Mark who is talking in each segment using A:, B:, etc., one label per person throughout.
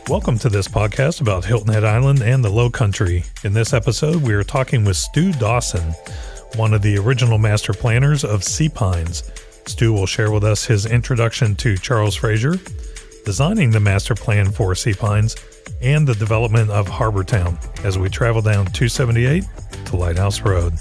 A: Welcome to this podcast about Hilton Head Island and the Low Country. In this episode, we are talking with Stu Dawson, one of the original master planners of Sea Pines. Stu will share with us his introduction to Charles Fraser, designing the master plan for Sea Pines, and the development of Harbour Town as we travel down 278 to Lighthouse Road.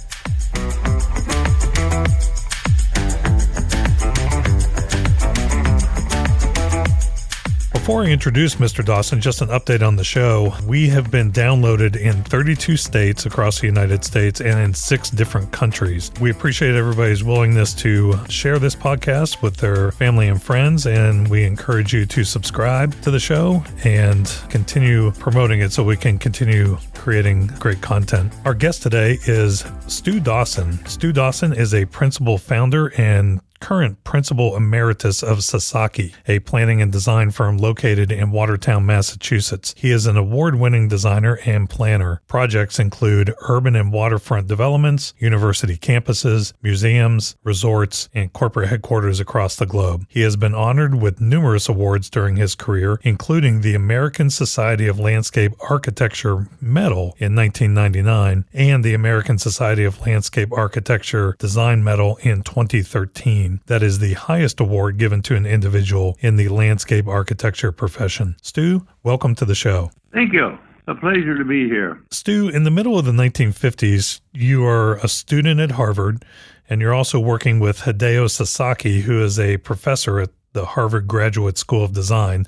A: Before I introduce Mr. Dawson, just an update on the show. We have been downloaded in 32 states across the United States and in 6 different countries. We appreciate everybody's willingness to share this podcast with their family and friends, and we encourage you to subscribe to the show and continue promoting it so we can continue creating great content. Our guest today is Stu Dawson. Stu Dawson is a principal founder and current principal emeritus of Sasaki, a planning and design firm located in Watertown, Massachusetts. He is an award-winning designer and planner. Projects include urban and waterfront developments, university campuses, museums, resorts, and corporate headquarters across the globe. He has been honored with numerous awards during his career, including the American Society of Landscape Architecture Medal in 1999 and the American Society of Landscape Architecture Design Medal in 2013. That is the highest award given to an individual in the landscape architecture profession. Stu, welcome to the show.
B: Thank you. A pleasure to be here.
A: Stu, in the middle of the 1950s, you are a student at Harvard, and you're also working with Hideo Sasaki, who is a professor at the Harvard Graduate School of Design.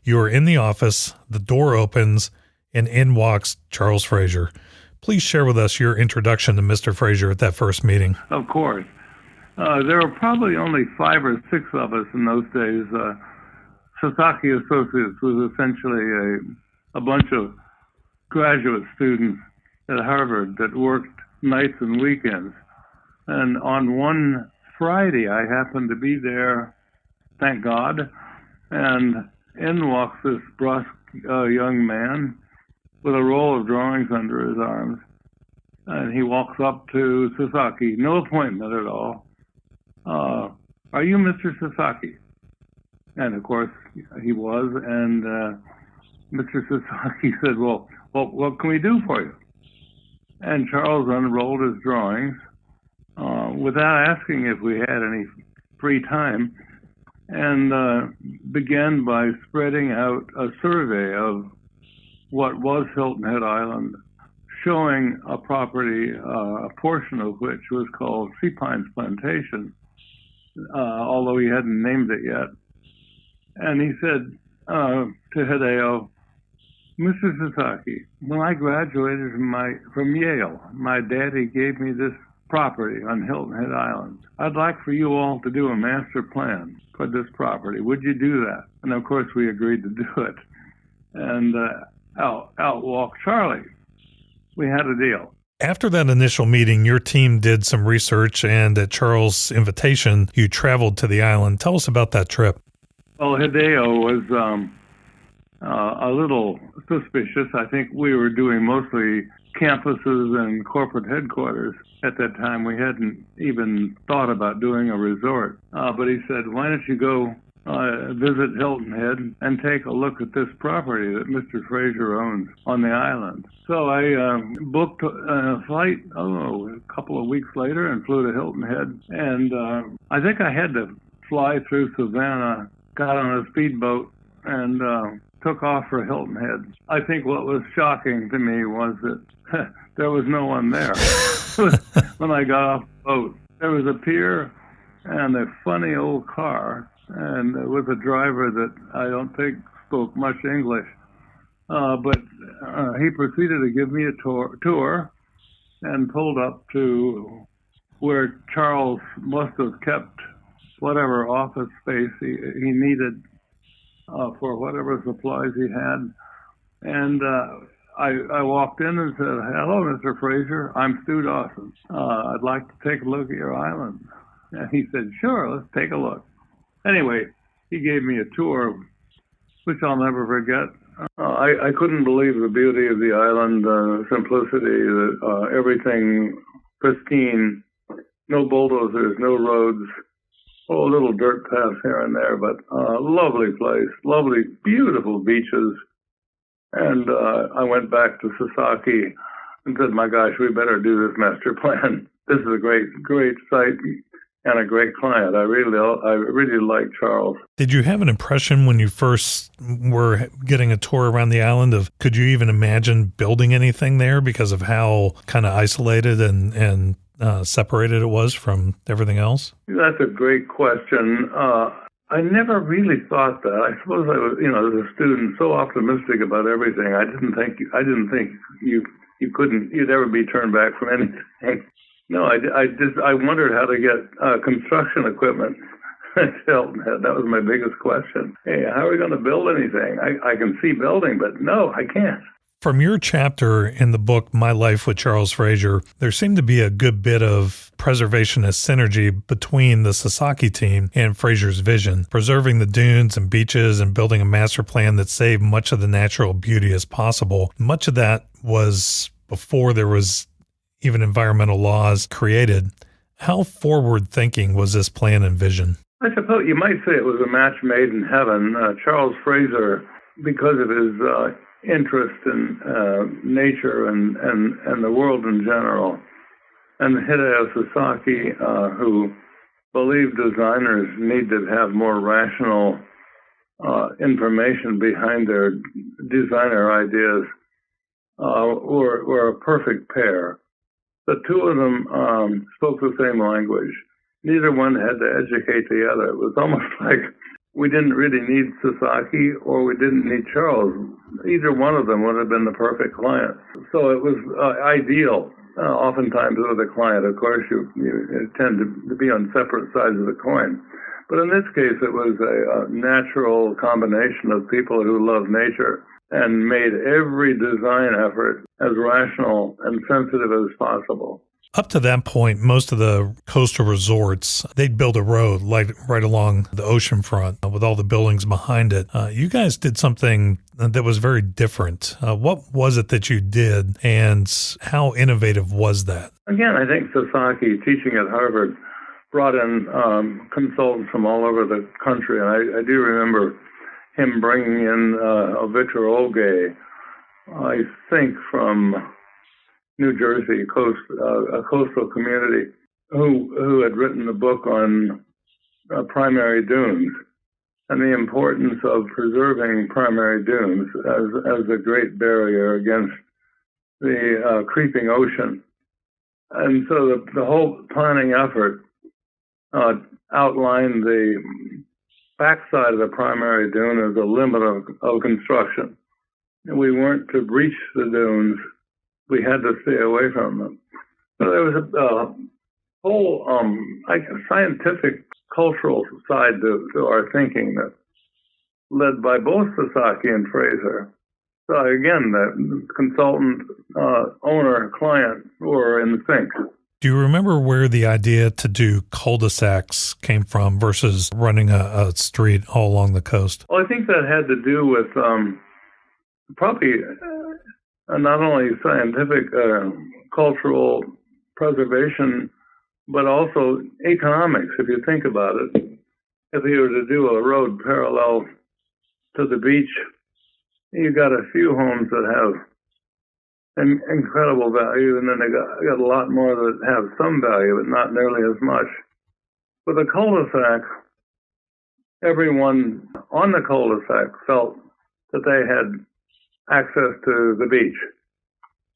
A: You are in the office, the door opens, and in walks Charles Fraser. Please share with us your introduction to Mr. Fraser at that first meeting.
B: Of course. There were probably only 5 or 6 of us in those days. Sasaki Associates was essentially a bunch of graduate students at Harvard that worked nights and weekends. And on one Friday, I happened to be there, thank God, and in walks this brusque young man with a roll of drawings under his arms. And he walks up to Sasaki, no appointment at all. Are you Mr. Sasaki? And of course he was, and Mr. Sasaki said, well, what can we do for you? And Charles unrolled his drawings without asking if we had any free time, and began by spreading out a survey of what was Hilton Head Island, showing a property, a portion of which was called Sea Pines Plantation, although he hadn't named it yet. And he said to Hideo, Mr. Sasaki, when I graduated from Yale, my daddy gave me this property on Hilton Head Island. I'd like for you all to do a master plan for this property. Would you do that? And of course we agreed to do it. And out walked Charlie. We had a deal.
A: After that initial meeting, your team did some research, and at Charles' invitation, you traveled to the island. Tell us about that trip.
B: Well, Hideo was a little suspicious. I think we were doing mostly campuses and corporate headquarters at that time. We hadn't even thought about doing a resort. But he said, why don't you go visit Hilton Head and take a look at this property that Mr. Fraser owns on the island. So I booked a flight, a couple of weeks later, and flew to Hilton Head. And I think I had to fly through Savannah, got on a speedboat, and took off for Hilton Head. I think what was shocking to me was that there was no one there when I got off the boat. There was a pier and a funny old car, and there was a driver that I don't think spoke much English. But he proceeded to give me a tour and pulled up to where Charles must have kept whatever office space he needed for whatever supplies he had. And I walked in and said, hello, Mr. Fraser. I'm Stu Dawson. I'd like to take a look at your island. And he said, sure, let's take a look. Anyway, he gave me a tour, which I'll never forget. I couldn't believe the beauty of the island, simplicity, everything pristine, no bulldozers, no roads, a little dirt paths here and there, but lovely place, lovely, beautiful beaches, And I went back to Sasaki and said, my gosh, we better do this master plan. This is a great site and a great client. I really like Charles.
A: Did you have an impression when you first were getting a tour around the island of, could you even imagine building anything there because of how kind of isolated and separated it was from everything else?
B: That's a great question. I never really thought that. I suppose I was, as a student, so optimistic about everything. I didn't think you'd ever be turned back from anything. No, I wondered how to get construction equipment at Hilton. That was my biggest question. Hey, how are we going to build anything? I can see building, but no, I can't.
A: From your chapter in the book, My Life with Charles Frazier, there seemed to be a good bit of preservationist synergy between the Sasaki team and Frazier's vision, preserving the dunes and beaches and building a master plan that saved much of the natural beauty as possible. Much of that was before there was even environmental laws created. How forward-thinking was this plan and vision?
B: I suppose you might say it was a match made in heaven. Charles Fraser, because of his interest in nature and the world in general, and Hideo Sasaki, who believed designers need to have more rational information behind their designer ideas, were a perfect pair. The two of them spoke the same language. Neither one had to educate the other. It was almost like we didn't really need Sasaki or we didn't need Charles. Either one of them would have been the perfect client. So it was ideal. Oftentimes with a client, of course, you tend to be on separate sides of the coin. But in this case, it was a natural combination of people who love nature and made every design effort as rational and sensitive as possible.
A: Up to that point, most of the coastal resorts, they'd build a road right along the ocean front with all the buildings behind it. You guys did something that was very different. What was it that you did, and how innovative was that?
B: Again, I think Sasaki, teaching at Harvard, brought in consultants from all over the country. And I do remember him bringing in Victor Olga, I think from New Jersey, a coastal community, who had written a book on primary dunes and the importance of preserving primary dunes as a great barrier against the creeping ocean. And so the whole planning effort outlined the backside of the primary dune as a limit of construction. And we weren't to breach the dunes. We had to stay away from them. So there was a whole scientific, cultural side to our thinking that led by both Sasaki and Fraser. So again, the consultant, owner, client were in sync.
A: Do you remember where the idea to do cul-de-sacs came from versus running a street all along the coast?
B: Well, I think that had to do with probably not only scientific, cultural preservation, but also economics, if you think about it. If you were to do a road parallel to the beach, you got a few homes that have an incredible value, and then they got a lot more that have some value, but not nearly as much. With a cul-de-sac, everyone on the cul-de-sac felt that they had access to the beach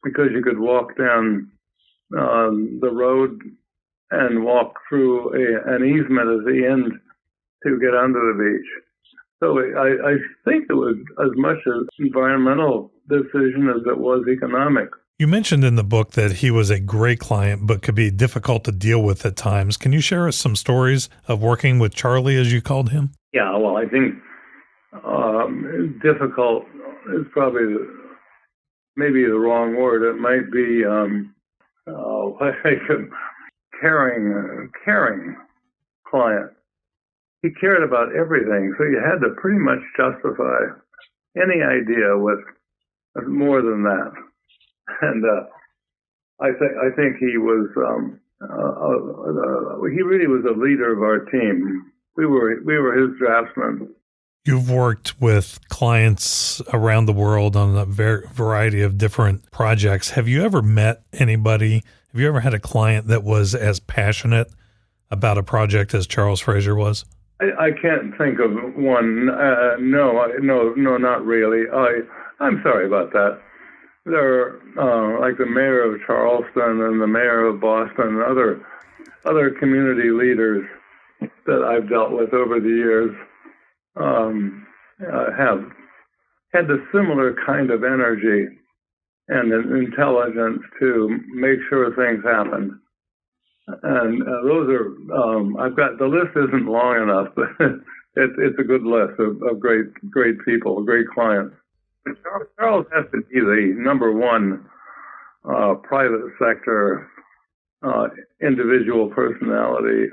B: because you could walk down the road and walk through an easement at the end to get onto the beach. So I think it was as much an environmental decision as it was economic.
A: You mentioned in the book that he was a great client, but could be difficult to deal with at times. Can you share us some stories of working with Charlie, as you called him?
B: Yeah, well, I think difficult is probably maybe the wrong word. It might be caring client. He cared about everything, so you had to pretty much justify any idea with more than that. And I think he was he really was a leader of our team. We were his draftsmen,
A: You've worked with clients around the world on a variety of different projects. Have you ever met anybody? Have you ever had a client that was as passionate about a project as Charles Fraser was?
B: I can't think of one. No, not really. I'm sorry about that. There are like the mayor of Charleston and the mayor of Boston and other community leaders that I've dealt with over the years have had the similar kind of energy and intelligence to make sure things happen. And those are, I've got, the list isn't long enough, but it's a good list of great people, great clients. Charles has to be the number one private sector individual personality,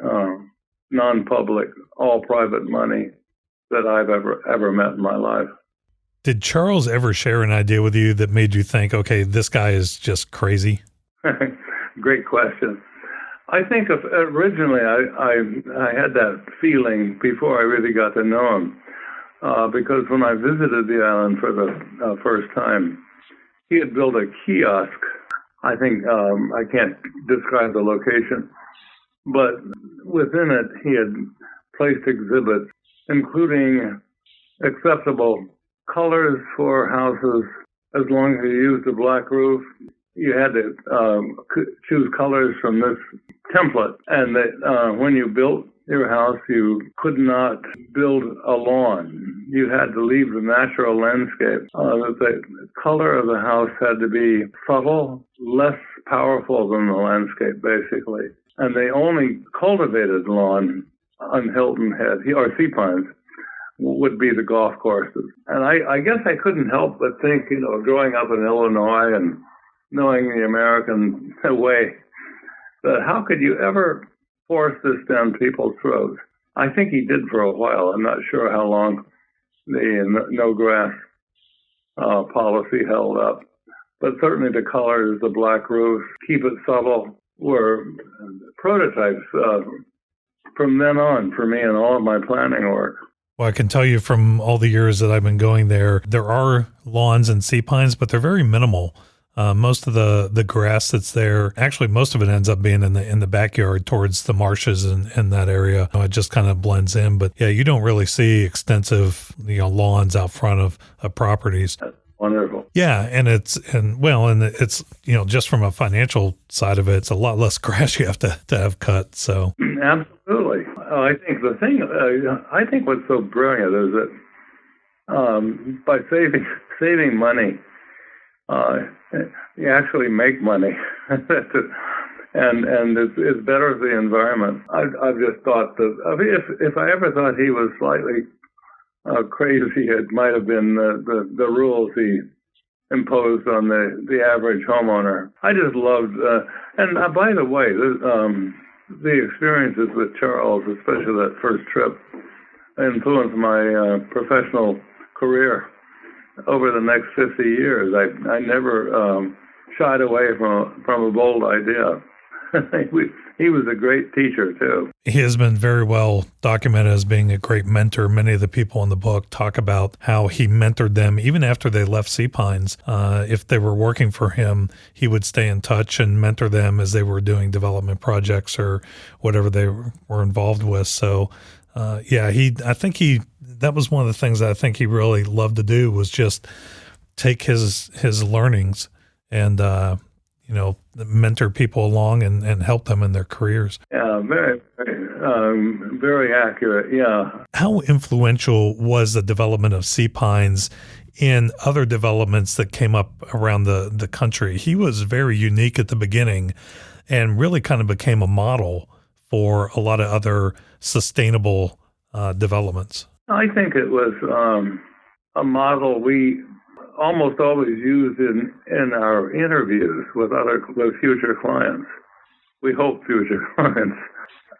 B: non-public, all private money that I've ever met in my life.
A: Did Charles ever share an idea with you that made you think, okay, this guy is just crazy?
B: Great question. I think originally I had that feeling before I really got to know him, because when I visited the island for the first time, he had built a kiosk. I think I can't describe the location, but within it he had placed exhibits, including acceptable colors for houses as long as you used a black roof. You had to choose colors from this template, and that when you built your house, you could not build a lawn. You had to leave the natural landscape. The color of the house had to be subtle, less powerful than the landscape, basically. And they only cultivated lawn on Hilton Head, or sea pines, would be the golf courses. And I guess I couldn't help but think, growing up in Illinois and knowing the American way, that how could you ever force this down people's throats? I think he did for a while. I'm not sure how long the no grass policy held up. But certainly the colors, the black roof, keep it subtle, were prototypes from then on for me in all of my planning work.
A: Well, I can tell you from all the years that I've been going there are lawns and sea pines, but they're very minimal. Most of the grass that's there, actually most of it ends up being in the backyard towards the marshes and that area. It just kind of blends in. But yeah, you don't really see extensive lawns out front of properties.
B: That's wonderful.
A: Yeah, and it's just from a financial side of it, it's a lot less grass you have to have cut. So
B: absolutely. I think what's so brilliant is that by saving money, you actually make money, and it's better for the environment. I've just thought that if I ever thought he was slightly crazy, it might have been the rules he imposed on the average homeowner. I just loved, and by the way, the experiences with Charles, especially that first trip, influenced my professional career. Over the next 50 years, I never shied away from a bold idea. He was a great teacher, too.
A: He has been very well documented as being a great mentor. Many of the people in the book talk about how he mentored them even after they left Sea Pines. If they were working for him, he would stay in touch and mentor them as they were doing development projects or whatever they were involved with. So, that was one of the things that I think he really loved to do was just take his learnings and, mentor people along and help them in their careers.
B: Yeah, very, very, very accurate. Yeah.
A: How influential was the development of Sea Pines in other developments that came up around the country? He was very unique at the beginning and really kind of became a model for a lot of other sustainable developments.
B: I think it was a model we almost always used in our interviews with future clients. We hope future clients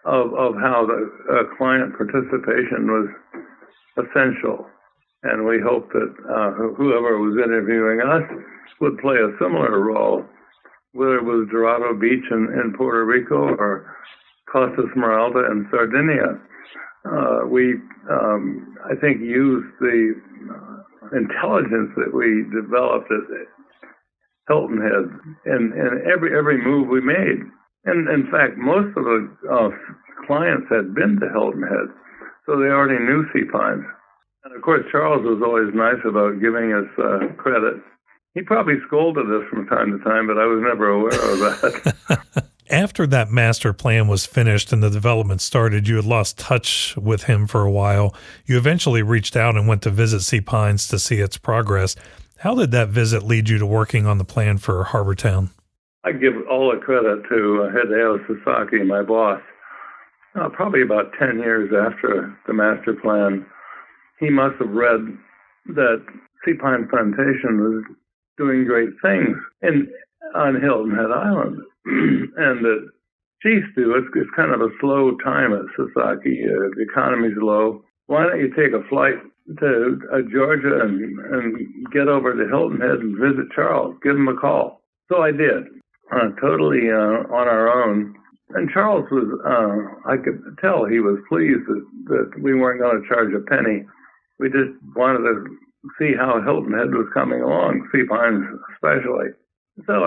B: of how the client participation was essential, and we hope that whoever was interviewing us would play a similar role, whether it was Dorado Beach in Puerto Rico or Costa Smeralda in Sardinia. we, I think, used the intelligence that we developed at Hilton Head in every move we made. And in fact, most of the clients had been to Hilton Head, so they already knew sea pines. And of course, Charles was always nice about giving us credit. He probably scolded us from time to time, but I was never aware of that.
A: After that master plan was finished and the development started, you had lost touch with him for a while. You eventually reached out and went to visit Sea Pines to see its progress. How did that visit lead you to working on the plan for Harbour Town?
B: I give all the credit to Hideo Sasaki, my boss. Probably about 10 years after the master plan, he must have read that Sea Pine Plantation was doing great things on Hilton Head Island. And that, geez, Stu, it's kind of a slow time at Sasaki. The economy's low. Why don't you take a flight to Georgia and get over to Hilton Head and visit Charles? Give him a call. So I did, totally on our own. And Charles was, I could tell he was pleased that we weren't going to charge a penny. We just wanted to see how Hilton Head was coming along, Sea Pines especially. So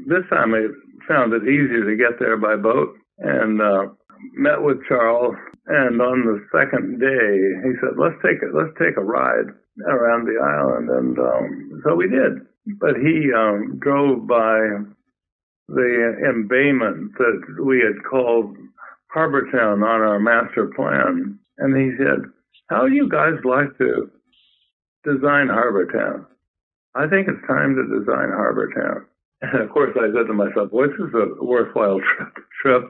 B: this time I found it easier to get there by boat and met with Charles. And on the second day, he said, "Let's take a ride around the island." And so we did. But he drove by the embayment that we had called Harbour Town on our master plan, and he said, "How would you guys like to design Harbour Town? I think it's time to design Harbour Town." And of course, I said to myself, "Well, this is a worthwhile trip."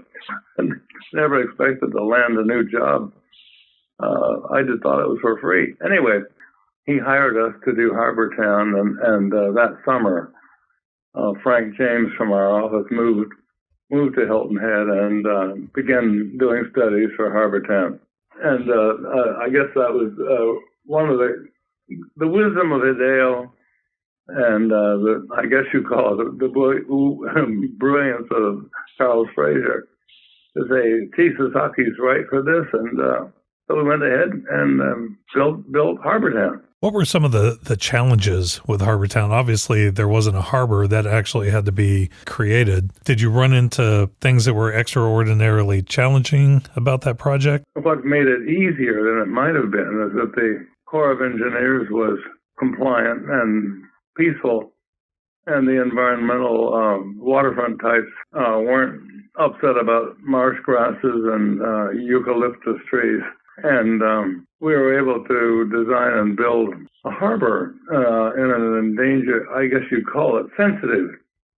B: And never expected to land a new job. I just thought it was for free. Anyway, he hired us to do Harbour Town, and that summer, Frank James from our office moved to Hilton Head and began doing studies for Harbour Town. And I guess that was one of the wisdom of Hideo, and I guess you call it the brilliance of Charles Fraser, to say, "T. Sasaki's right for this," and so we went ahead and built Harbour Town.
A: What were some of the challenges with Harbour Town? Obviously, there wasn't a harbor that actually had to be created. Did you run into things that were extraordinarily challenging about that project?
B: What made it easier than it might have been is that the Corps of Engineers was compliant and peaceful, and the environmental waterfront types weren't upset about marsh grasses and eucalyptus trees. And we were able to design and build a harbor in an endangered, I guess you'd call it, sensitive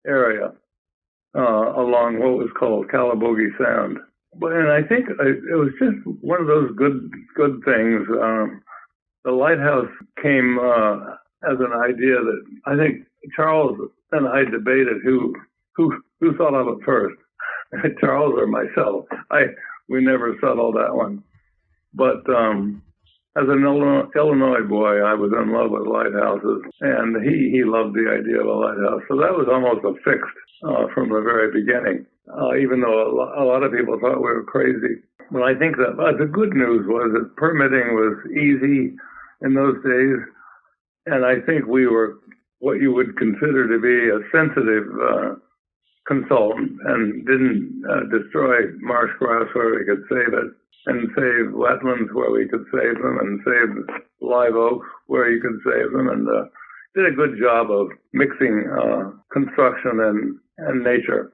B: area along what was called Calabogie Sound. And I think it was just one of those good things. The Lighthouse came as an idea that I think Charles and I debated who thought of it first, Charles or myself. We never settled that one. But as an Illinois boy, I was in love with lighthouses, and he loved the idea of a lighthouse. So that was almost a fix from the very beginning, even though a lot of people thought we were crazy. But I think that the good news was that permitting was easy in those days, and I think we were what you would consider to be a sensitive consultant and didn't destroy marsh grass where we could save it, and save wetlands where we could save them, and save live oaks where you could save them, and did a good job of mixing construction and nature.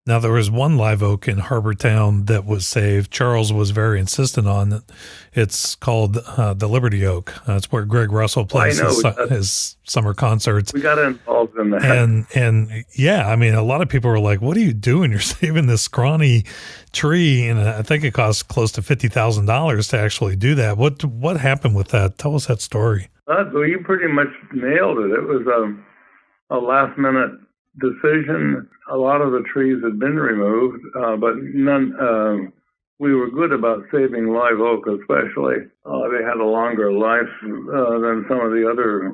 A: Now, there was one live oak in Harbour Town that was saved. Charles was very insistent on it. It's called the Liberty Oak. That's where Greg Russell plays his summer concerts.
B: We got involved in that.
A: And yeah, I mean, a lot of people were like, "What are you doing? You're saving this scrawny tree." And I think it cost close to $50,000 to actually do that. What happened with that? Tell us that story.
B: Well, you pretty much nailed it. It was a last-minute decision. A lot of the trees had been removed, but none. We were good about saving live oak, especially. They had a longer life than some of the other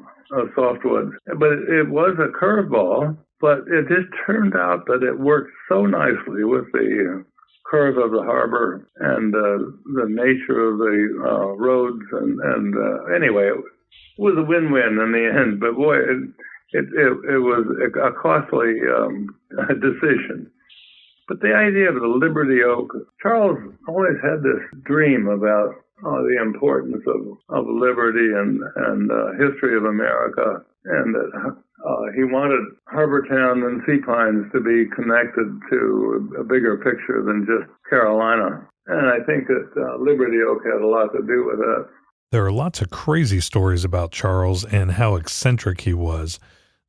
B: softwoods. But it was a curveball. But it just turned out that it worked so nicely with the curve of the harbor and the nature of the roads. And anyway, it was a win-win in the end. But boy, it was a costly decision. But the idea of the Liberty Oak, Charles always had this dream about the importance of liberty and history of America, and that he wanted Harbour Town and Sea Pines to be connected to a bigger picture than just Carolina. And I think that Liberty Oak had a lot to do with that.
A: There are lots of crazy stories about Charles and how eccentric he was.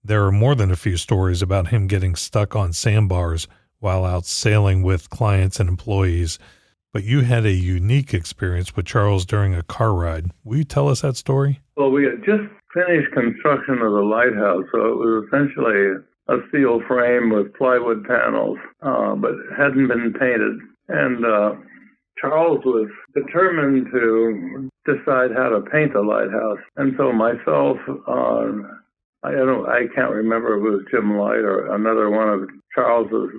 A: There are more than a few stories about him getting stuck on sandbars while out sailing with clients and employees. But you had a unique experience with Charles during a car ride. Will you tell us that story?
B: Well, we had just finished construction of the lighthouse, so it was essentially a steel frame with plywood panels, but it hadn't been painted. And Charles was determined to decide how to paint the lighthouse. And so myself, I can't remember if it was Jim Light or another one of Charles's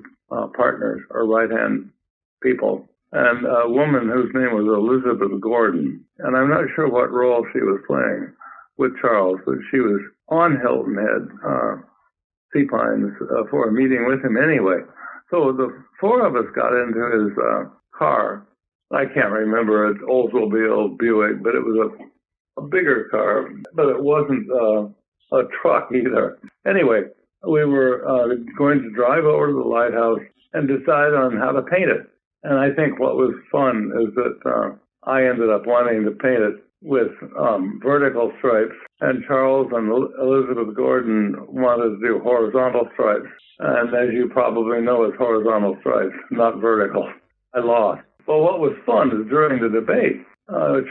B: partners or right-hand people, and a woman whose name was Elizabeth Gordon. And I'm not sure what role she was playing with Charles, but she was on Hilton Head, Sea Pines, for a meeting with him anyway. So the four of us got into his car. I can't remember, it's Oldsmobile Buick, but it was a bigger car, but it wasn't a truck either. Anyway, we were going to drive over to the lighthouse and decide on how to paint it. And I think what was fun is that I ended up wanting to paint it with vertical stripes, and Charles and Elizabeth Gordon wanted to do horizontal stripes. And as you probably know, it's horizontal stripes, not vertical. I lost. Well, what was fun is during the debate,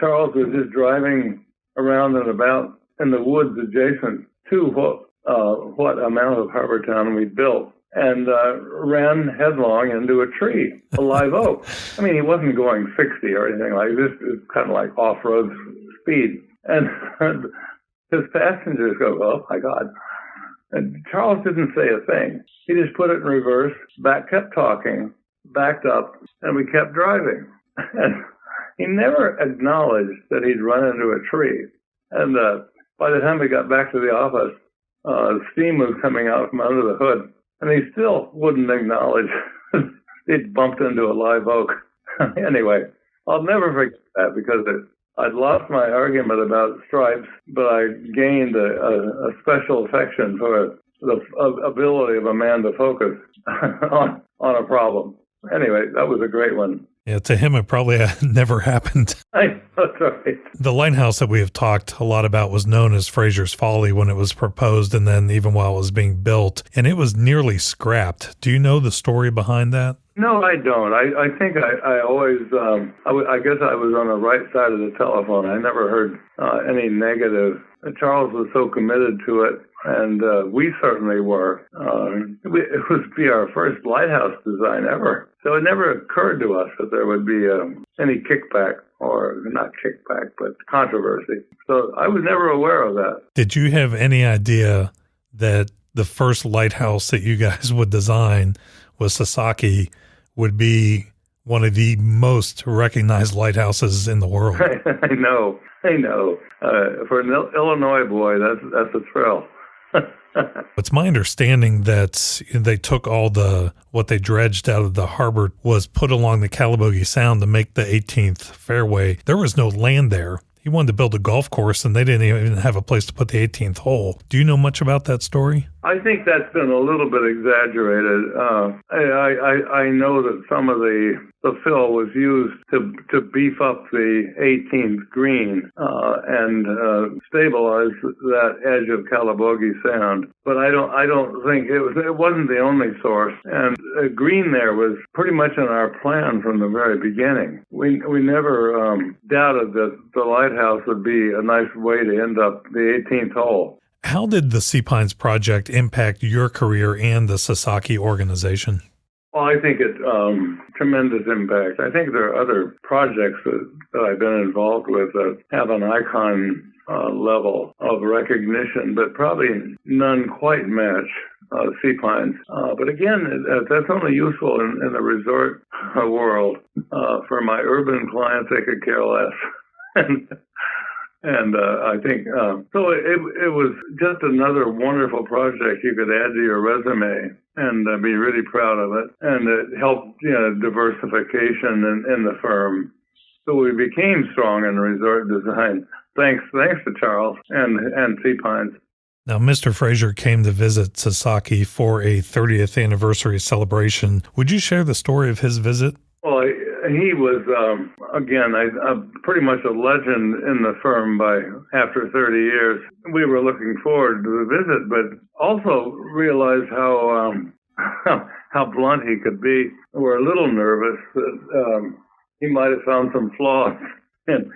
B: Charles was just driving around and about in the woods adjacent to what amount of Harbour Town we built, and ran headlong into a tree, a live oak. I mean, he wasn't going 60 or anything like this. It was kind of like off-road speed. And his passengers go, oh, my God. And Charles didn't say a thing. He just put it in reverse, kept talking, backed up, and we kept driving. And he never acknowledged that he'd run into a tree. And by the time we got back to the office, steam was coming out from under the hood, and he still wouldn't acknowledge he'd bumped into a live oak. Anyway, I'll never forget that because I'd lost my argument about stripes, but I gained a special affection for the ability of a man to focus on a problem. Anyway, that was a great one.
A: Yeah, to him, it probably never happened.
B: That's right.
A: The lighthouse that we have talked a lot about was known as Fraziers Folly when it was proposed and then even while it was being built, and it was nearly scrapped. Do you know the story behind that?
B: No, I don't. I think I always, I guess I was on the right side of the telephone. I never heard any negative. Charles was so committed to it, and we certainly were. It would be our first lighthouse design ever. So it never occurred to us that there would be any kickback, or not kickback, but controversy. So I was never aware of that.
A: Did you have any idea that the first lighthouse that you guys would design was Sasaki would be one of the most recognized lighthouses in the world?
B: I know. For an Illinois boy, that's a thrill.
A: It's my understanding that they took all what they dredged out of the harbor was put along the Calabogie Sound to make the 18th fairway. There was no land there. He wanted to build a golf course, and they didn't even have a place to put the 18th hole. Do you know much about that story?
B: I think that's been a little bit exaggerated. I know that some of the fill was used to beef up the 18th green and stabilize that edge of Calabogie Sound. But I don't think it wasn't the only source. And green there was pretty much in our plan from the very beginning. We never doubted that the lighthouse would be a nice way to end up the 18th hole.
A: How did the Sea Pines project impact your career and the Sasaki organization?
B: Well, I think it tremendous impact. I think there are other projects that I've been involved with that have an icon level of recognition, but probably none quite match sea pines. But again, that's only useful in the resort world. For my urban clients, they could care less. And I think, so it was just another wonderful project you could add to your resume and be really proud of it. And it helped, diversification in the firm. So we became strong in resort design. Thanks to Charles and Sea Pines.
A: Now, Mr. Frazier came to visit Sasaki for a 30th anniversary celebration. Would you share the story of his visit?
B: Well, he was, again, pretty much a legend in the firm after 30 years. We were looking forward to the visit, but also realized how blunt he could be. We were a little nervous that he might have found some flaws in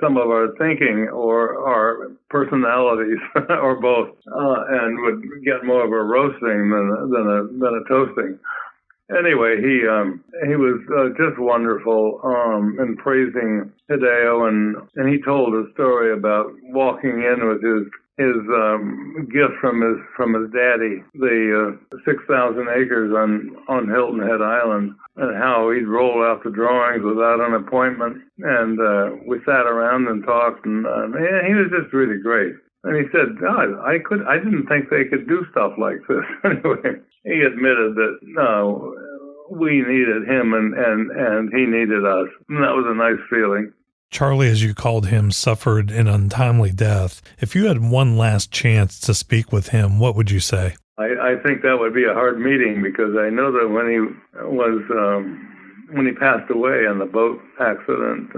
B: some of our thinking or our personalities or both, and would get more of a roasting than a toasting. Anyway, he was just wonderful in praising Hideo, and he told a story about walking in with his gift from his daddy, the 6,000 acres on Hilton Head Island, and how he'd roll out the drawings without an appointment. And we sat around and talked, and he was just really great. And he said, God, I didn't think they could do stuff like this. Anyway, he admitted that we needed him and he needed us. And that was a nice feeling.
A: Charlie, as you called him, suffered an untimely death. If you had one last chance to speak with him, what would you say?
B: I think that would be a hard meeting, because I know that when he passed away in the boat accident,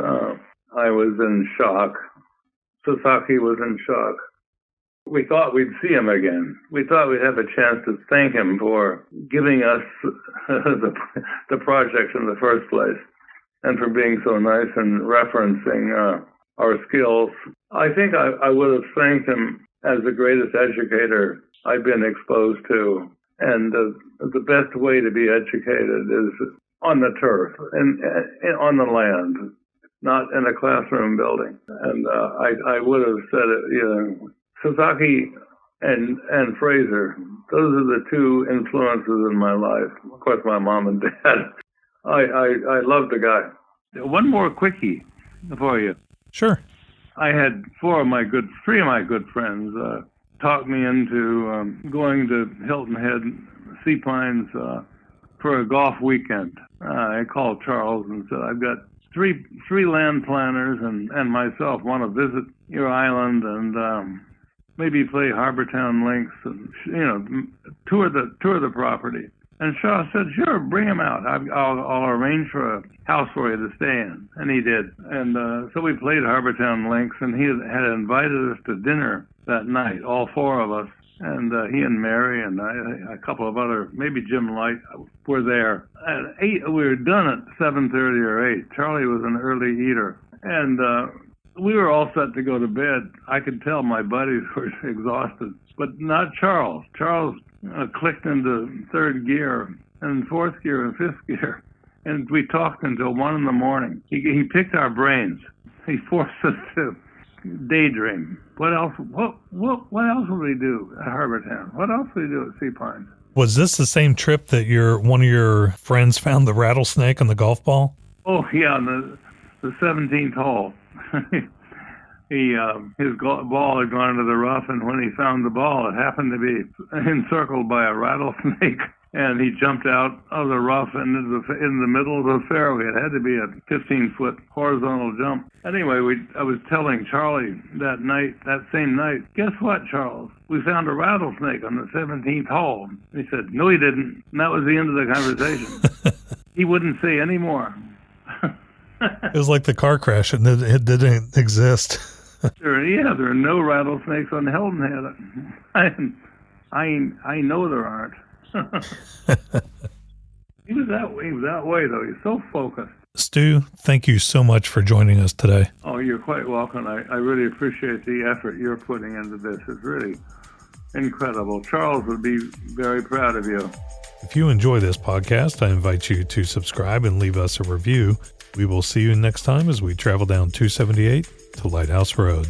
B: I was in shock. Sasaki was in shock. We thought we'd see him again. We thought we'd have a chance to thank him for giving us the project in the first place, and for being so nice and referencing our skills. I think I would have thanked him as the greatest educator I've been exposed to. And the best way to be educated is on the turf and on the land, not in a classroom building. And I would have said it, Sasaki and Fraser, those are the two influences in my life. Of course, my mom and dad. I love the guy. One more quickie for you.
A: Sure.
B: I had three of my good friends talk me into going to Hilton Head Sea Pines for a golf weekend. I called Charles and said, I've got three land planners and myself want to visit your island and maybe play Harbour Town links and tour the property. And Shaw said, sure, bring him out. I'll arrange for a house for you to stay in. And he did. And so we played Harbour Town links, and he had invited us to dinner that night, all four of us. And he and Mary and a couple of other, maybe Jim Light, were there. At 8, we were done at 7:30 or 8. Charlie was an early eater. And we were all set to go to bed. I could tell my buddies were exhausted, but not Charles. Charles clicked into third gear and fourth gear and fifth gear, and we talked until 1 a.m. He picked our brains. He forced us to daydream. What else? What else would we do at Harbour Town? What else would we do at Sea Pines?
A: Was this the same trip that one of your friends found the rattlesnake on the golf ball?
B: Oh yeah, on the 17th hole. His ball had gone into the rough, and when he found the ball, it happened to be encircled by a rattlesnake, and he jumped out of the rough and in the middle of the fairway. It had to be a 15-foot horizontal jump. Anyway, I was telling Charlie that same night, guess what, Charles? We found a rattlesnake on the 17th hole. He said, no, he didn't. And that was the end of the conversation. He wouldn't say any more.
A: It was like the car crash, and it didn't exist.
B: There are no rattlesnakes on Hilton Head. I know there aren't. He was that way, though. He's so focused.
A: Stu, thank you so much for joining us today.
B: Oh, you're quite welcome. I really appreciate the effort you're putting into this. It's really incredible. Charles would be very proud of you.
A: If you enjoy this podcast, I invite you to subscribe and leave us a review. We will see you next time as we travel down 278 to Lighthouse Road.